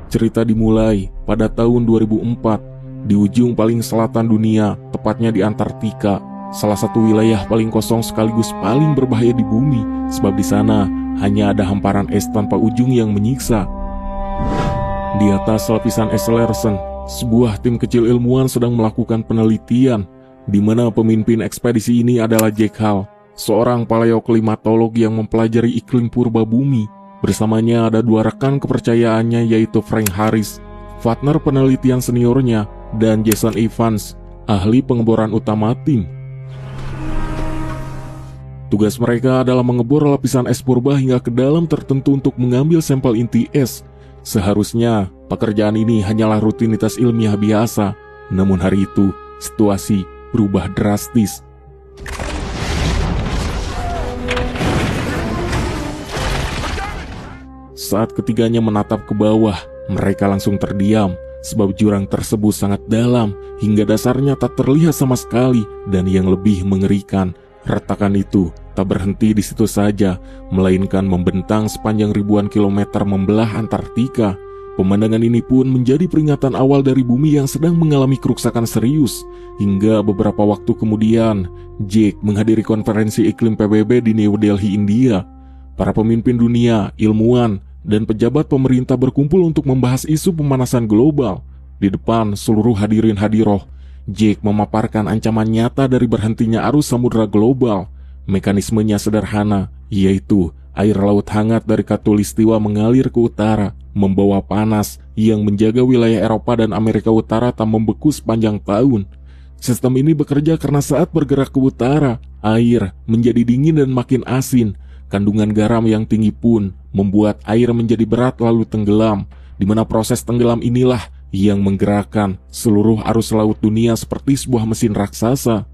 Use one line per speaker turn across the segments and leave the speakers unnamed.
Cerita dimulai pada tahun 2004 di ujung paling selatan dunia, tepatnya di Antartika, salah satu wilayah paling kosong sekaligus paling berbahaya di bumi, sebab di sana hanya ada hamparan es tanpa ujung yang menyiksa. Di atas lapisan es Larsen, sebuah tim kecil ilmuwan sedang melakukan penelitian, di mana pemimpin ekspedisi ini adalah Jack Hall, seorang paleoklimatolog yang mempelajari iklim purba bumi. Bersamanya ada dua rekan kepercayaannya, yaitu Frank Harris, partner penelitian seniornya, dan Jason Evans, ahli pengeboran utama tim. Tugas mereka adalah mengebor lapisan es purba hingga ke dalam tertentu untuk mengambil sampel inti es. Seharusnya pekerjaan ini hanyalah rutinitas ilmiah biasa, namun hari itu situasi berubah drastis. Saat ketiganya menatap ke bawah, mereka langsung terdiam, sebab jurang tersebut sangat dalam, hingga dasarnya tak terlihat sama sekali. Dan yang lebih mengerikan, retakan itu tak berhenti di situ saja, melainkan membentang sepanjang ribuan kilometer membelah Antartika. Pemandangan ini pun menjadi peringatan awal dari bumi yang sedang mengalami kerusakan serius. Hingga beberapa waktu kemudian, Jack menghadiri konferensi iklim PBB di New Delhi, India. Para pemimpin dunia, ilmuwan, dan pejabat pemerintah berkumpul untuk membahas isu pemanasan global. Di depan seluruh hadirin hadiroh, Jack memaparkan ancaman nyata dari berhentinya arus samudera global. Mekanismenya sederhana, yaitu air laut hangat dari Khatulistiwa mengalir ke utara, membawa panas yang menjaga wilayah Eropa dan Amerika Utara tak membeku sepanjang tahun. Sistem ini bekerja karena saat bergerak ke utara, air menjadi dingin dan makin asin. Kandungan garam yang tinggi pun membuat air menjadi berat lalu tenggelam, di mana proses tenggelam inilah yang menggerakkan seluruh arus laut dunia seperti sebuah mesin raksasa.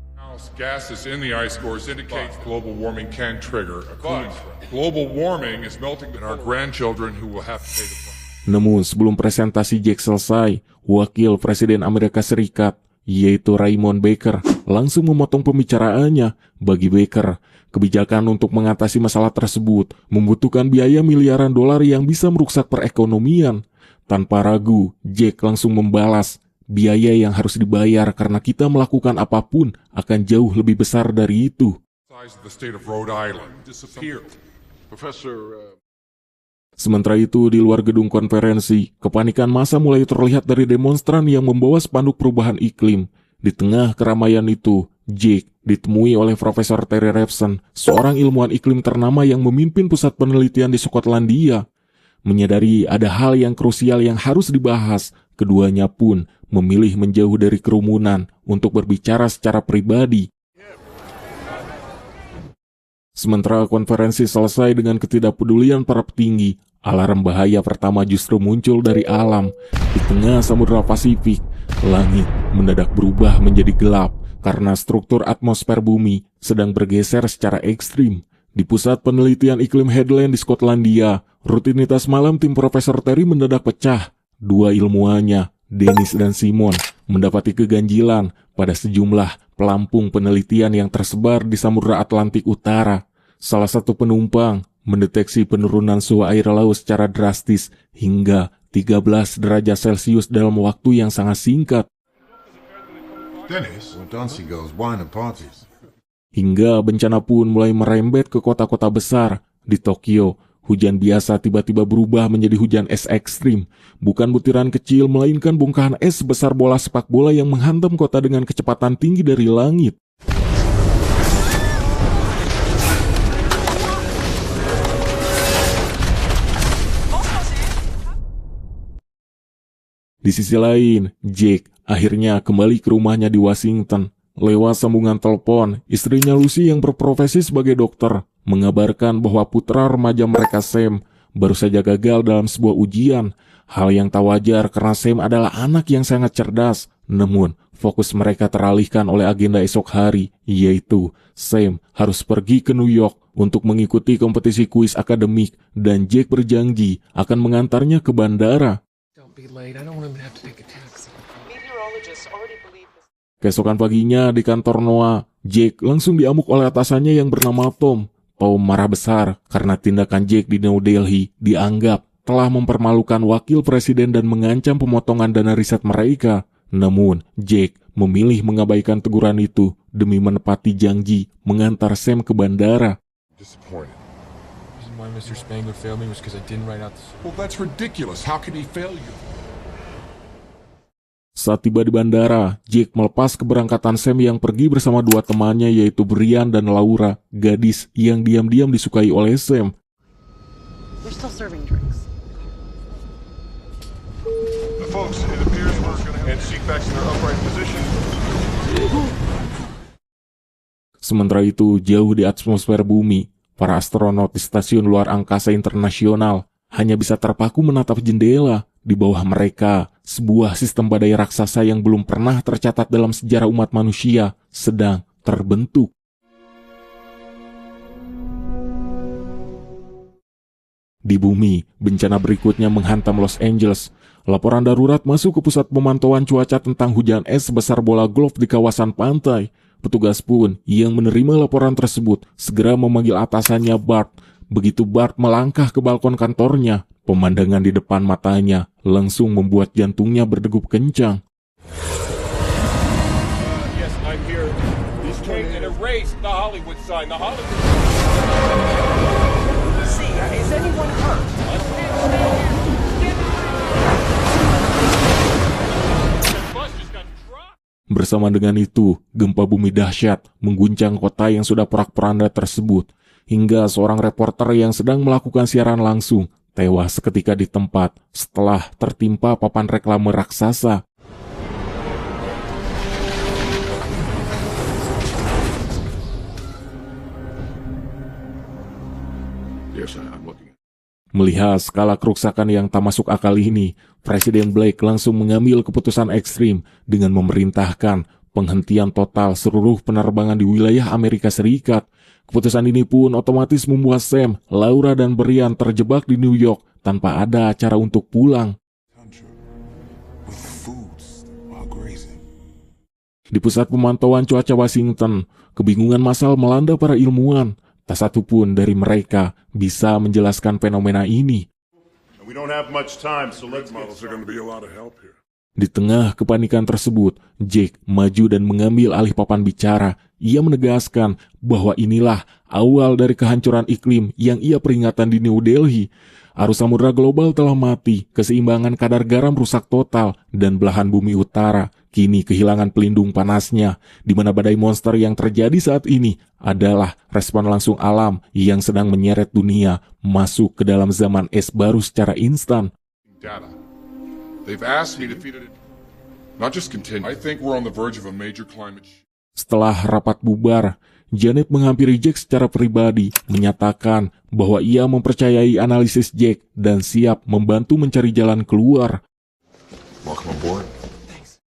Gases in the ice cores indicate global warming can trigger a cooling spell. Global warming is melting our grandchildren who will have to pay the price.
Namun sebelum presentasi Jack selesai, Wakil Presiden Amerika Serikat, yaitu Raymond Baker, langsung memotong pembicaraannya. Bagi Baker, kebijakan untuk mengatasi masalah tersebut membutuhkan biaya miliaran dolar yang bisa merusak perekonomian. Tanpa ragu, Jack langsung membalas, biaya yang harus dibayar karena kita melakukan apapun akan jauh lebih besar dari itu. Sementara itu, di luar gedung konferensi, kepanikan massa mulai terlihat dari demonstran yang membawa spanduk perubahan iklim. Di tengah keramaian itu, Jack ditemui oleh Profesor Terry Revson, seorang ilmuwan iklim ternama yang memimpin pusat penelitian di Skotlandia. Menyadari ada hal yang krusial yang harus dibahas, keduanya pun memilih menjauh dari kerumunan untuk berbicara secara pribadi. Sementara konferensi selesai dengan ketidakpedulian para petinggi, alarm bahaya pertama justru muncul dari alam. Di tengah Samudra Pasifik, langit mendadak berubah menjadi gelap karena struktur atmosfer bumi sedang bergeser secara ekstrim. Di pusat penelitian iklim Headland di Skotlandia, rutinitas malam tim Profesor Terry mendadak pecah. Dua ilmuwannya, Dennis dan Simon, mendapati keganjilan pada sejumlah pelampung penelitian yang tersebar di Samudra Atlantik Utara. Salah satu penumpang mendeteksi penurunan suhu air laut secara drastis hingga 13 derajat Celcius dalam waktu yang sangat singkat.
Dennis, dancing girls, wine and parties.
Hingga bencana pun mulai merembet ke kota-kota besar. Di Tokyo, hujan biasa tiba-tiba berubah menjadi hujan es ekstrim. Bukan butiran kecil, melainkan bongkahan es sebesar bola sepak bola yang menghantam kota dengan kecepatan tinggi dari langit. Di sisi lain, Jack akhirnya kembali ke rumahnya di Washington. Lewat sambungan telepon, istrinya Lucy yang berprofesi sebagai dokter mengabarkan bahwa putra remaja mereka Sam baru saja gagal dalam sebuah ujian. Hal yang tak wajar karena Sam adalah anak yang sangat cerdas. Namun, fokus mereka teralihkan oleh agenda esok hari, yaitu Sam harus pergi ke New York untuk mengikuti kompetisi kuis akademik dan Jack berjanji akan mengantarnya ke bandara. Keesokan paginya di kantor Noah, Jack langsung diamuk oleh atasannya yang bernama Tom. Tom marah besar karena tindakan Jack di New Delhi dianggap telah mempermalukan wakil presiden dan mengancam pemotongan dana riset mereka. Namun, Jake memilih mengabaikan teguran itu demi menepati janji mengantar Sam ke bandara.
Disappointed.
The reason why Mr. Spangler failed me was because I didn't write out the...
Well, that's ridiculous. How can he fail you?
Saat tiba di bandara, Jake melepas keberangkatan Sam yang pergi bersama dua temannya yaitu Brian dan Laura, gadis yang diam-diam disukai oleh Sam.
We're still serving drinks.
Folks, it appears we're going to have seatbacks in their upright position.
Sementara itu, jauh di atmosfer bumi, para astronot di Stasiun Luar Angkasa Internasional hanya bisa terpaku menatap jendela. Di bawah mereka, sebuah sistem badai raksasa yang belum pernah tercatat dalam sejarah umat manusia sedang terbentuk. Di bumi, bencana berikutnya menghantam Los Angeles. Laporan darurat masuk ke pusat pemantauan cuaca tentang hujan es sebesar bola golf di kawasan pantai. Petugas pun yang menerima laporan tersebut segera memanggil atasannya Bart. Begitu Bart melangkah ke balkon kantornya, pemandangan di depan matanya langsung membuat jantungnya berdegup kencang.
Yes, I'm here. This came and erased the Hollywood sign. The Hollywood.
See, is anyone hurt?
Bus just got dropped.
Bersama dengan itu, gempa bumi dahsyat mengguncang kota yang sudah porak-poranda tersebut, hingga seorang reporter yang sedang melakukan siaran langsung tewas seketika di tempat setelah tertimpa papan reklame raksasa.
Yes, I'm looking.
Melihat skala kerusakan yang tak masuk akal ini, Presiden Blake langsung mengambil keputusan ekstrim dengan memerintahkan penghentian total seluruh penerbangan di wilayah Amerika Serikat. Keputusan ini pun otomatis membuat Sam, Laura, dan Brian terjebak di New York tanpa ada acara untuk pulang. Di pusat pemantauan cuaca Washington, kebingungan massal melanda para ilmuwan. Tak satu pun dari mereka bisa menjelaskan fenomena ini.
We don't have much time, so let's get
Models are going to be a lot of help here.
Di tengah kepanikan tersebut, Jake maju dan mengambil alih papan bicara. Ia menegaskan bahwa inilah awal dari kehancuran iklim yang ia peringatan di New Delhi. Arus samudra global telah mati, keseimbangan kadar garam rusak total, dan belahan bumi utara kini kehilangan pelindung panasnya, di mana badai monster yang terjadi saat ini adalah respon langsung alam yang sedang menyeret dunia masuk ke dalam zaman es baru secara instan.
Data. They've asked me to feed it, not just continue. I think we're on the verge of a major climate shift.
Setelah rapat bubar, Janet menghampiri Jake secara pribadi, menyatakan bahwa ia mempercayai analisis Jake dan siap membantu mencari jalan keluar.
Welcome aboard.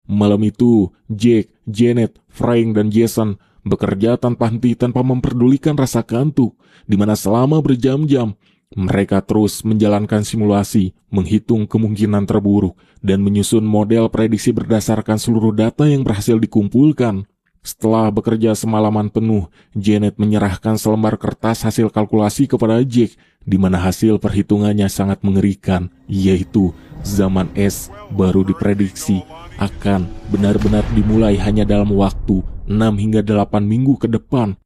Malam itu, Jake, Janet, Frank, dan Jason bekerja tanpa henti tanpa memperdulikan rasa kantuk, di mana selama berjam-jam mereka terus menjalankan simulasi, menghitung kemungkinan terburuk, dan menyusun model prediksi berdasarkan seluruh data yang berhasil dikumpulkan. Setelah bekerja semalaman penuh, Janet menyerahkan selembar kertas hasil kalkulasi kepada Jake, di mana hasil perhitungannya sangat mengerikan, yaitu zaman es baru diprediksi akan benar-benar dimulai hanya dalam waktu 6 hingga 8 minggu ke depan.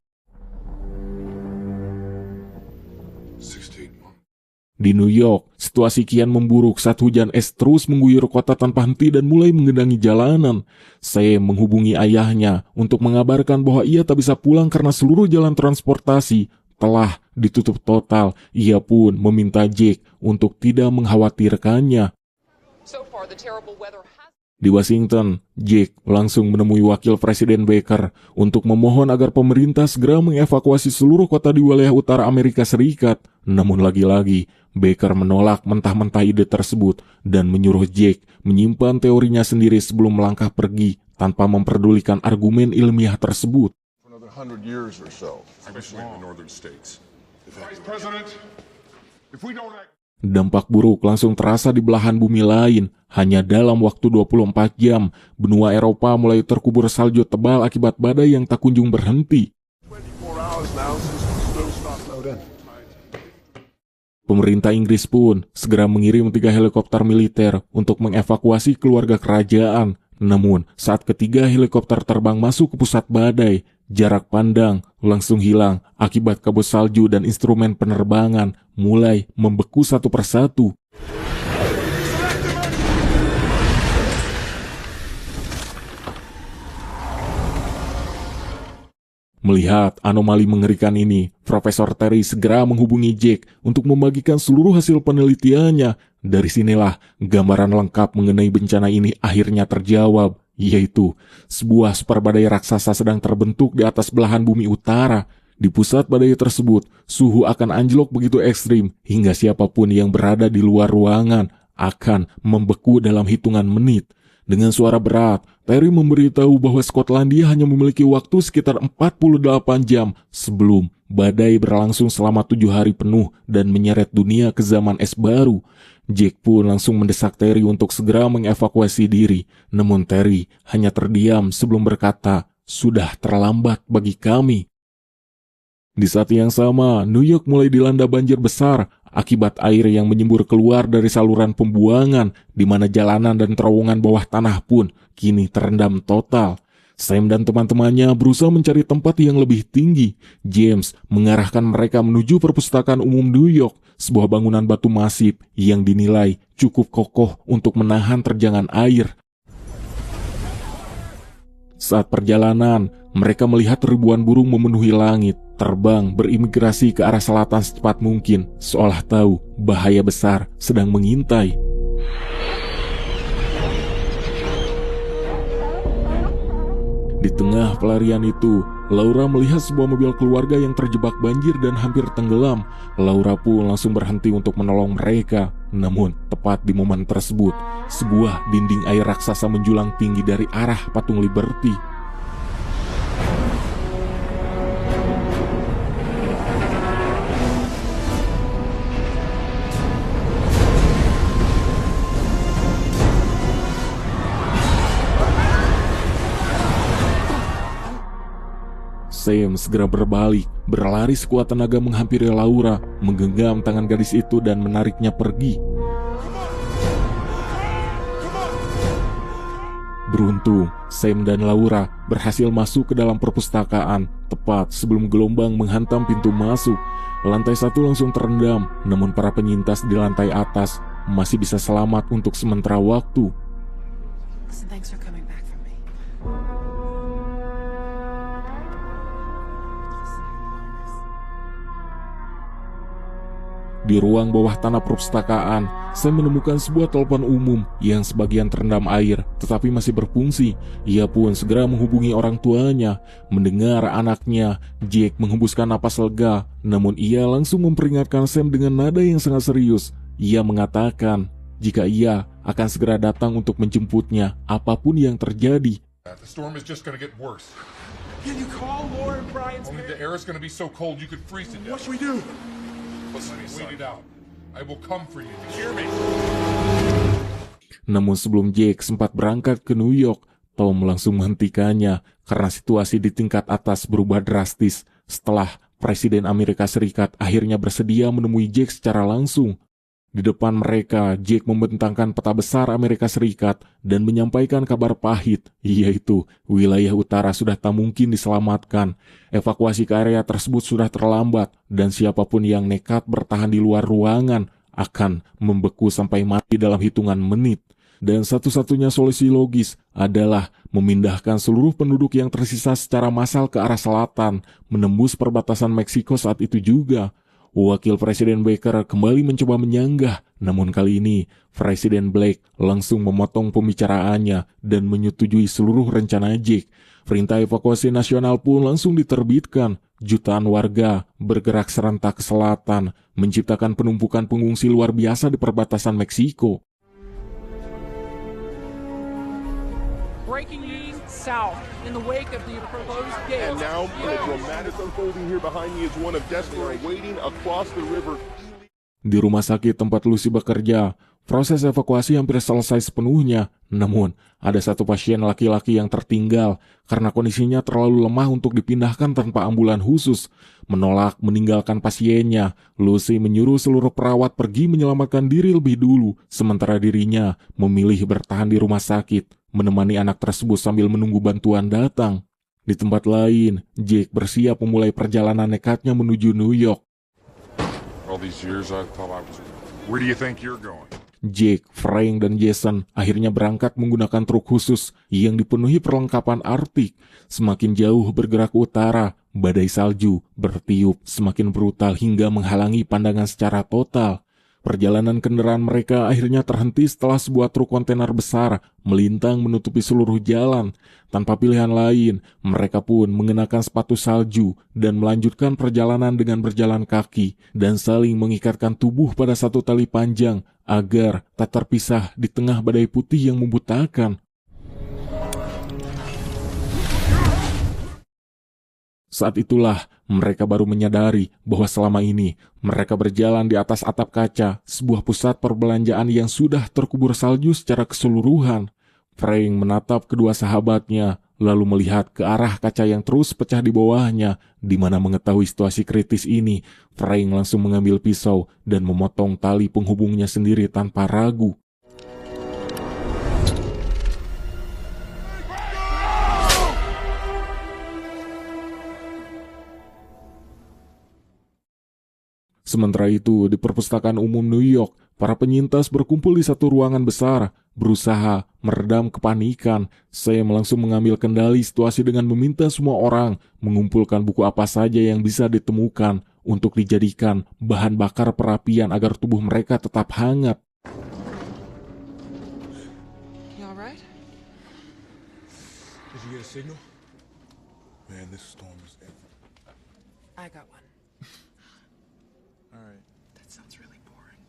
Di New York, situasi kian memburuk saat hujan es terus mengguyur kota tanpa henti dan mulai menggenangi jalanan. Sam menghubungi ayahnya untuk mengabarkan bahwa ia tak bisa pulang karena seluruh jalan transportasi telah ditutup total. Ia pun meminta Jake untuk tidak mengkhawatirkannya. Di Washington, Jake langsung menemui Wakil Presiden Baker untuk memohon agar pemerintah segera mengevakuasi seluruh kota di wilayah utara Amerika Serikat. Namun lagi-lagi, Baker menolak mentah-mentah ide tersebut dan menyuruh Jake menyimpan teorinya sendiri sebelum melangkah pergi tanpa memperdulikan argumen ilmiah tersebut.
For another 100 years or so, especially in the northern states. Vice President, if we don't act...
Dampak buruk langsung terasa di belahan bumi lain. Hanya dalam waktu 24 jam, benua Eropa mulai terkubur salju tebal akibat badai yang tak kunjung berhenti. Pemerintah Inggris pun segera mengirim 3 helikopter militer untuk mengevakuasi keluarga kerajaan. Namun, saat ketiga helikopter terbang masuk ke pusat badai, jarak pandang langsung hilang akibat kabut salju dan instrumen penerbangan mulai membeku satu persatu. Melihat anomali mengerikan ini, Profesor Terry segera menghubungi Jake untuk membagikan seluruh hasil penelitiannya. Dari sinilah gambaran lengkap mengenai bencana ini akhirnya terjawab, yaitu sebuah super badai raksasa sedang terbentuk di atas belahan bumi utara. Di pusat badai tersebut, suhu akan anjlok begitu ekstrim hingga siapapun yang berada di luar ruangan akan membeku dalam hitungan menit. Dengan suara berat, Terry memberitahu bahwa Skotlandia hanya memiliki waktu sekitar 48 jam sebelum badai berlangsung selama 7 hari penuh dan menyeret dunia ke zaman es baru. Jake pun langsung mendesak Terry untuk segera mengevakuasi diri. Namun Terry hanya terdiam sebelum berkata, "Sudah terlambat bagi kami." Di saat yang sama, New York mulai dilanda banjir besar akibat air yang menyembur keluar dari saluran pembuangan, di mana jalanan dan terowongan bawah tanah pun kini terendam total. Sam dan teman-temannya berusaha mencari tempat yang lebih tinggi. James mengarahkan mereka menuju Perpustakaan Umum New York, sebuah bangunan batu masif yang dinilai cukup kokoh untuk menahan terjangan air. Saat perjalanan, mereka melihat ribuan burung memenuhi langit, terbang berimigrasi ke arah selatan secepat mungkin, seolah tahu bahaya besar sedang mengintai. Di tengah pelarian itu, Laura melihat sebuah mobil keluarga yang terjebak banjir dan hampir tenggelam. Laura pun langsung berhenti untuk menolong mereka. Namun, tepat di momen tersebut, sebuah dinding air raksasa menjulang tinggi dari arah patung Liberty. Sam segera berbalik, berlari sekuat tenaga menghampiri Laura, menggenggam tangan gadis itu dan menariknya pergi. Beruntung, Sam dan Laura berhasil masuk ke dalam perpustakaan, tepat sebelum gelombang menghantam pintu masuk. Lantai 1 langsung terendam, namun para penyintas di lantai atas masih bisa selamat untuk sementara waktu.
Thanks for coming back for me.
Di ruang bawah tanah perpustakaan, saya menemukan sebuah telepon umum yang sebagian terendam air tetapi masih berfungsi. Ia pun segera menghubungi orang tuanya. Mendengar anaknya, Jake menghembuskan napas lega, namun ia langsung memperingatkan Sam dengan nada yang sangat serius. Ia mengatakan jika ia akan segera datang untuk menjemputnya apapun yang terjadi.
The storm is just going to get worse.
Can you call Lauren Bryan's
Only the air is going to be so cold you could freeze to death.
What should we do?
Listen, wait it out. I will come for you. Hear me?
Namun sebelum Jake sempat berangkat ke New York, Tom langsung menghentikannya karena situasi di tingkat atas berubah drastis setelah Presiden Amerika Serikat akhirnya bersedia menemui Jake secara langsung. Di depan mereka, Jake membentangkan peta besar Amerika Serikat dan menyampaikan kabar pahit, yaitu wilayah utara sudah tak mungkin diselamatkan. Evakuasi ke area tersebut sudah terlambat, dan siapapun yang nekat bertahan di luar ruangan akan membeku sampai mati dalam hitungan menit. Dan satu-satunya solusi logis adalah memindahkan seluruh penduduk yang tersisa secara massal ke arah selatan, menembus perbatasan Meksiko saat itu juga. Wakil Presiden Baker kembali mencoba menyanggah, namun kali ini Presiden Blake langsung memotong pembicaraannya dan menyetujui seluruh rencana Jake. Perintah evakuasi nasional pun langsung diterbitkan. Jutaan warga bergerak serentak ke selatan, menciptakan penumpukan pengungsi luar biasa di perbatasan Meksiko.
Breaking news south in the wake of the proposed gale.
And now, in a dramatic unfolding here behind me is one of desperation waiting across the river.
Di rumah sakit tempat Lucy bekerja, proses evakuasi hampir selesai sepenuhnya. Namun, ada satu pasien laki-laki yang tertinggal karena kondisinya terlalu lemah untuk dipindahkan tanpa ambulan khusus. Menolak meninggalkan pasiennya, Lucy menyuruh seluruh perawat pergi menyelamatkan diri lebih dulu, sementara dirinya memilih bertahan di rumah sakit, menemani anak tersebut sambil menunggu bantuan datang. Di tempat lain, Jake bersiap memulai perjalanan nekatnya menuju New York.
All these years I thought I was... Where do you think you're going?
Jake, Frank, dan Jason akhirnya berangkat menggunakan truk khusus yang dipenuhi perlengkapan Arktik. Semakin jauh bergerak ke utara, badai salju bertiup semakin brutal hingga menghalangi pandangan secara total. Perjalanan kendaraan mereka akhirnya terhenti setelah sebuah truk kontainer besar melintang menutupi seluruh jalan. Tanpa pilihan lain, mereka pun mengenakan sepatu salju dan melanjutkan perjalanan dengan berjalan kaki dan saling mengikatkan tubuh pada satu tali panjang agar tak terpisah di tengah badai putih yang membutakan. Saat itulah mereka baru menyadari bahwa selama ini mereka berjalan di atas atap kaca sebuah pusat perbelanjaan yang sudah terkubur salju secara keseluruhan. Frank menatap kedua sahabatnya, lalu melihat ke arah kaca yang terus pecah di bawahnya. Di mana mengetahui situasi kritis ini, Frank langsung mengambil pisau dan memotong tali penghubungnya sendiri tanpa ragu. Sementara itu, di perpustakaan umum New York, para penyintas berkumpul di satu ruangan besar, berusaha meredam kepanikan. Sam langsung mengambil kendali situasi dengan meminta semua orang mengumpulkan buku apa saja yang bisa ditemukan untuk dijadikan bahan bakar perapian agar tubuh mereka tetap hangat.
You all right?
Did you get a signal?
Man, this storm is everywhere.
I got one.
All right.
That sounds really boring.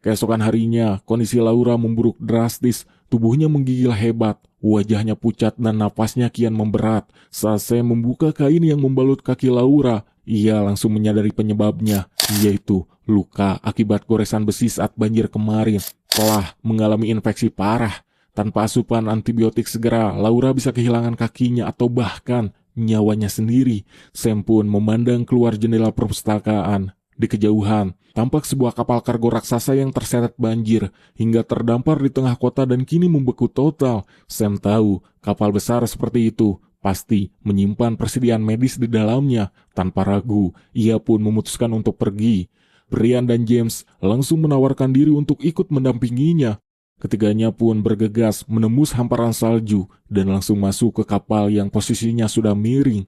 Keesokan harinya, kondisi Laura memburuk drastis. Tubuhnya menggigil hebat, wajahnya pucat dan napasnya kian memberat. Saat Sam membuka kain yang membalut kaki Laura, ia langsung menyadari penyebabnya, yaitu luka akibat goresan besi saat banjir kemarin. Telah mengalami infeksi parah. Tanpa asupan antibiotik segera, Laura bisa kehilangan kakinya atau bahkan nyawanya sendiri. Sam pun memandang keluar jendela perpustakaan. Di kejauhan, tampak sebuah kapal kargo raksasa yang terseret banjir hingga terdampar di tengah kota dan kini membeku total. Sam tahu kapal besar seperti itu pasti menyimpan persediaan medis di dalamnya. Tanpa ragu, ia pun memutuskan untuk pergi. Brian dan James langsung menawarkan diri untuk ikut mendampinginya. Ketiganya pun bergegas menembus hamparan salju dan langsung masuk ke kapal yang posisinya sudah miring.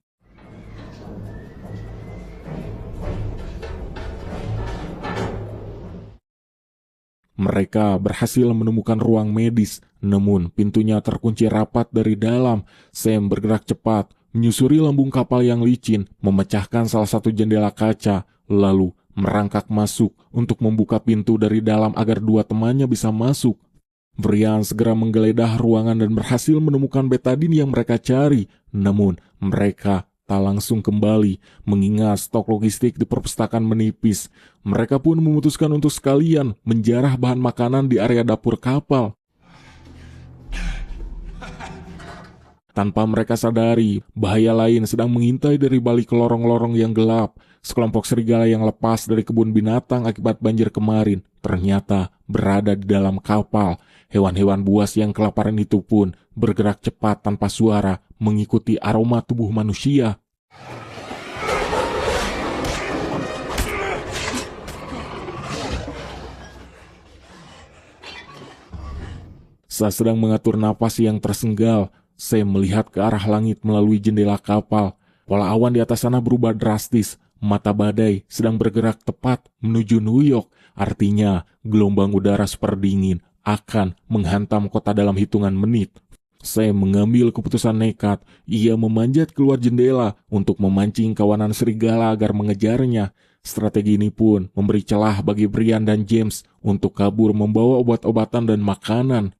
Mereka berhasil menemukan ruang medis, namun pintunya terkunci rapat dari dalam. Sam bergerak cepat, menyusuri lambung kapal yang licin, memecahkan salah satu jendela kaca, lalu merangkak masuk untuk membuka pintu dari dalam agar dua temannya bisa masuk. Brian segera menggeledah ruangan dan berhasil menemukan betadin yang mereka cari. Namun, mereka tak langsung kembali, mengingat stok logistik di perpustakaan menipis. Mereka pun memutuskan untuk sekalian menjarah bahan makanan di area dapur kapal. Tanpa mereka sadari, bahaya lain sedang mengintai dari balik lorong-lorong yang gelap. Sekelompok serigala yang lepas dari kebun binatang akibat banjir kemarin ternyata berada di dalam kapal. Hewan-hewan buas yang kelaparan itu pun bergerak cepat tanpa suara mengikuti aroma tubuh manusia. Saat sedang mengatur napas yang tersenggal, Sam melihat ke arah langit melalui jendela kapal. Pola awan di atas sana berubah drastis. Mata badai sedang bergerak tepat menuju New York. Artinya, gelombang udara super dingin akan menghantam kota dalam hitungan menit. Sam mengambil keputusan nekat. Ia memanjat keluar jendela untuk memancing kawanan serigala agar mengejarnya. Strategi ini pun memberi celah bagi Brian dan James untuk kabur membawa obat-obatan dan makanan.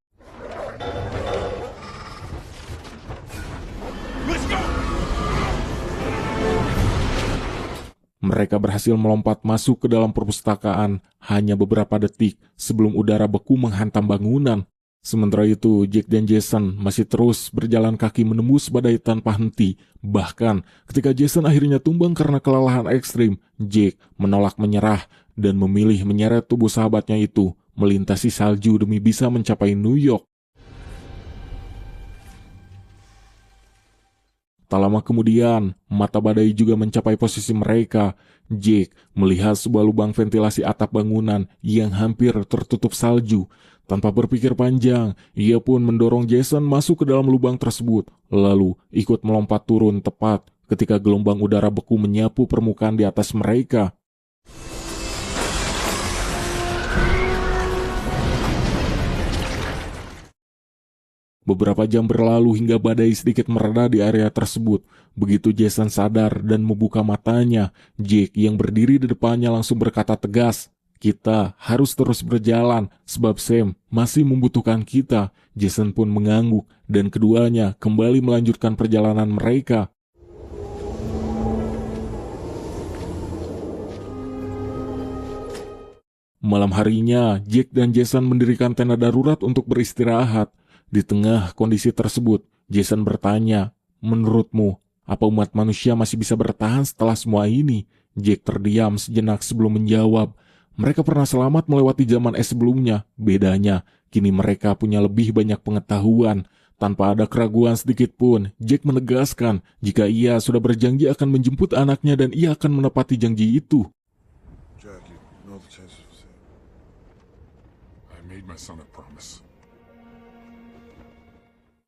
mereka berhasil melompat masuk ke dalam perpustakaan hanya beberapa detik sebelum udara beku menghantam bangunan. Sementara itu, Jake dan Jason masih terus berjalan kaki menembus badai tanpa henti. Bahkan, ketika Jason akhirnya tumbang karena kelelahan ekstrim, Jake menolak menyerah dan memilih menyeret tubuh sahabatnya itu melintasi salju demi bisa mencapai New York. Tak lama kemudian, mata badai juga mencapai posisi mereka. Jake melihat sebuah lubang ventilasi atap bangunan yang hampir tertutup salju. Tanpa berpikir panjang, ia pun mendorong Jason masuk ke dalam lubang tersebut, lalu ikut melompat turun tepat ketika gelombang udara beku menyapu permukaan di atas mereka. Beberapa jam berlalu hingga badai sedikit mereda di area tersebut. Begitu Jason sadar dan membuka matanya, Jake yang berdiri di depannya langsung berkata tegas, "Kita harus terus berjalan, sebab Sam masih membutuhkan kita." Jason pun mengangguk, dan keduanya kembali melanjutkan perjalanan mereka. Malam harinya, Jake dan Jason mendirikan tenda darurat untuk beristirahat. Di tengah kondisi tersebut, Jason bertanya, "Menurutmu, apa umat manusia masih bisa bertahan setelah semua ini?" Jake terdiam sejenak sebelum menjawab, "Mereka pernah selamat melewati zaman es sebelumnya. Bedanya, kini mereka punya lebih banyak pengetahuan." Tanpa ada keraguan sedikit pun, Jake menegaskan jika ia sudah berjanji akan menjemput anaknya dan ia akan menepati janji itu.
Jack, you know the chances of Sam.
I made my son a promise.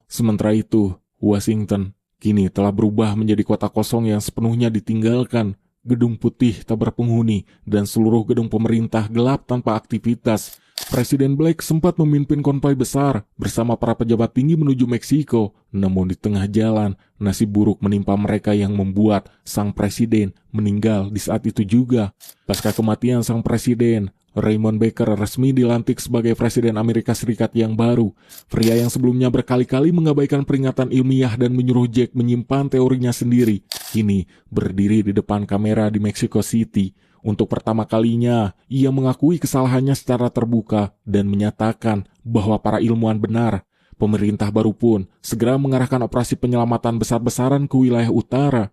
Sementara itu, Washington kini telah berubah menjadi kota kosong yang sepenuhnya ditinggalkan. Gedung putih tak berpenghuni dan seluruh gedung pemerintah gelap tanpa aktivitas. Presiden Black sempat memimpin konvoi besar bersama para pejabat tinggi menuju Meksiko. Namun di tengah jalan, nasib buruk menimpa mereka yang membuat sang presiden meninggal di saat itu juga. Pasca kematian sang presiden, Raymond Baker resmi dilantik sebagai Presiden Amerika Serikat yang baru. Pria yang sebelumnya berkali-kali mengabaikan peringatan ilmiah dan menyuruh Jack menyimpan teorinya sendiri, kini berdiri di depan kamera di Mexico City. Untuk pertama kalinya, ia mengakui kesalahannya secara terbuka dan menyatakan bahwa para ilmuwan benar. Pemerintah baru pun segera mengarahkan operasi penyelamatan besar-besaran ke wilayah utara.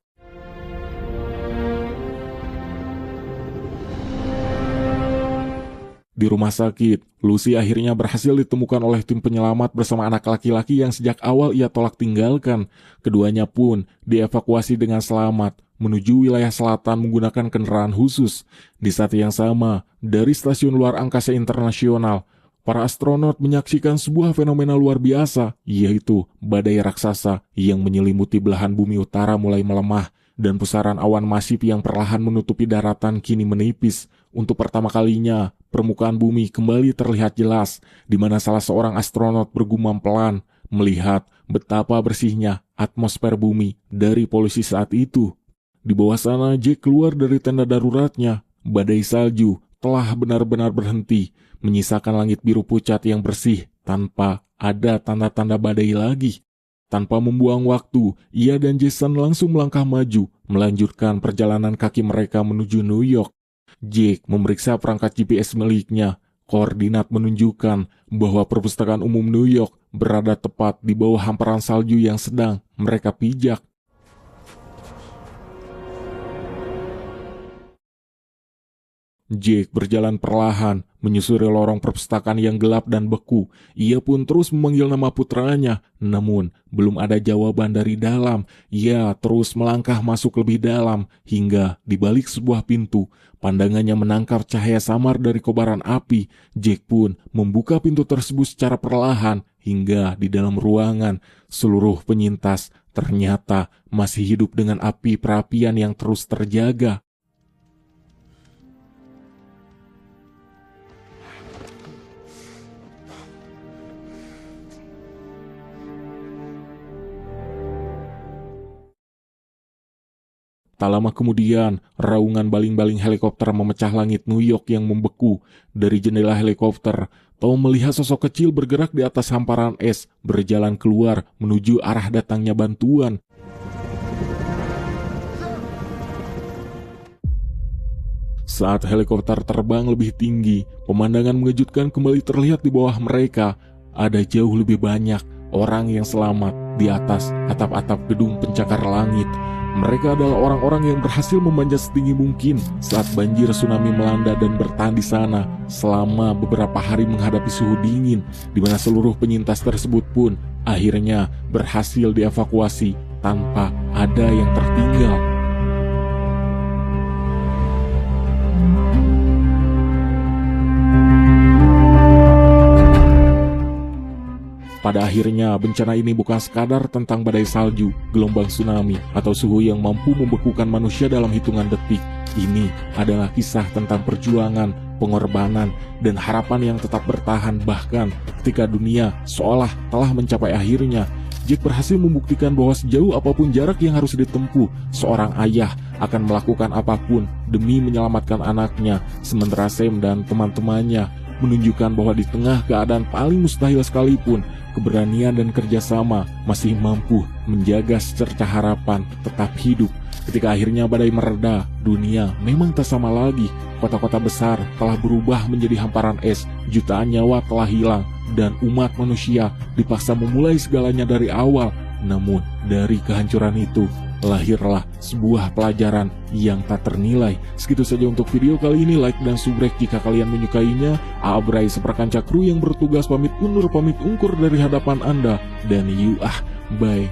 Di rumah sakit, Lucy akhirnya berhasil ditemukan oleh tim penyelamat bersama anak laki-laki yang sejak awal ia tolak tinggalkan. Keduanya pun dievakuasi dengan selamat menuju wilayah selatan menggunakan kendaraan khusus. Di saat yang sama, dari Stasiun Luar Angkasa Internasional, para astronot menyaksikan sebuah fenomena luar biasa, yaitu badai raksasa yang menyelimuti belahan bumi utara mulai melemah, dan pusaran awan masif yang perlahan menutupi daratan kini menipis. Untuk pertama kalinya, permukaan bumi kembali terlihat jelas, di mana salah seorang astronot bergumam pelan melihat betapa bersihnya atmosfer bumi dari polusi saat itu. Di bawah sana, Jack keluar dari tenda daruratnya. Badai salju telah benar-benar berhenti, menyisakan langit biru pucat yang bersih tanpa ada tanda-tanda badai lagi. Tanpa membuang waktu, ia dan Jason langsung melangkah maju, melanjutkan perjalanan kaki mereka menuju New York. Jake memeriksa perangkat GPS miliknya. Koordinat menunjukkan bahwa perpustakaan umum New York berada tepat di bawah hamparan salju yang sedang mereka pijak. Jake berjalan perlahan, menyusuri lorong perpustakaan yang gelap dan beku. Ia pun terus memanggil nama putranya, namun belum ada jawaban dari dalam. Ia terus melangkah masuk lebih dalam, hingga di balik sebuah pintu, pandangannya menangkap cahaya samar dari kobaran api. Jake pun membuka pintu tersebut secara perlahan, hingga di dalam ruangan, seluruh penyintas ternyata masih hidup dengan api perapian yang terus terjaga. Tak lama kemudian, raungan baling-baling helikopter memecah langit New York yang membeku. Dari jendela helikopter, Tom melihat sosok kecil bergerak di atas hamparan es, berjalan keluar menuju arah datangnya bantuan. Saat helikopter terbang lebih tinggi, pemandangan mengejutkan kembali terlihat di bawah mereka. Ada jauh lebih banyak orang yang selamat di atas atap-atap gedung pencakar langit. Mereka adalah orang-orang yang berhasil memanjat setinggi mungkin saat banjir tsunami melanda dan bertahan di sana selama beberapa hari menghadapi suhu dingin, di mana seluruh penyintas tersebut pun akhirnya berhasil dievakuasi tanpa ada yang tertinggal. Pada akhirnya, bencana ini bukan sekadar tentang badai salju, gelombang tsunami, atau suhu yang mampu membekukan manusia dalam hitungan detik. Ini adalah kisah tentang perjuangan, pengorbanan, dan harapan yang tetap bertahan bahkan ketika dunia seolah telah mencapai akhirnya. Jack berhasil membuktikan bahwa sejauh apapun jarak yang harus ditempuh, seorang ayah akan melakukan apapun demi menyelamatkan anaknya, sementara Sam dan teman-temannya menunjukkan bahwa di tengah keadaan paling mustahil sekalipun, keberanian dan kerjasama masih mampu menjaga secercah harapan tetap hidup. Ketika akhirnya badai mereda, dunia memang tak sama lagi. Kota-kota besar telah berubah menjadi hamparan es, jutaan nyawa telah hilang, dan umat manusia dipaksa memulai segalanya dari awal. Namun, dari kehancuran itu, lahirlah sebuah pelajaran yang tak ternilai. Segitu saja untuk video kali ini. Like dan subrek jika kalian menyukainya. Abrai seperkanca kru yang bertugas pamit undur pamit ungkur dari hadapan Anda. Dan bye.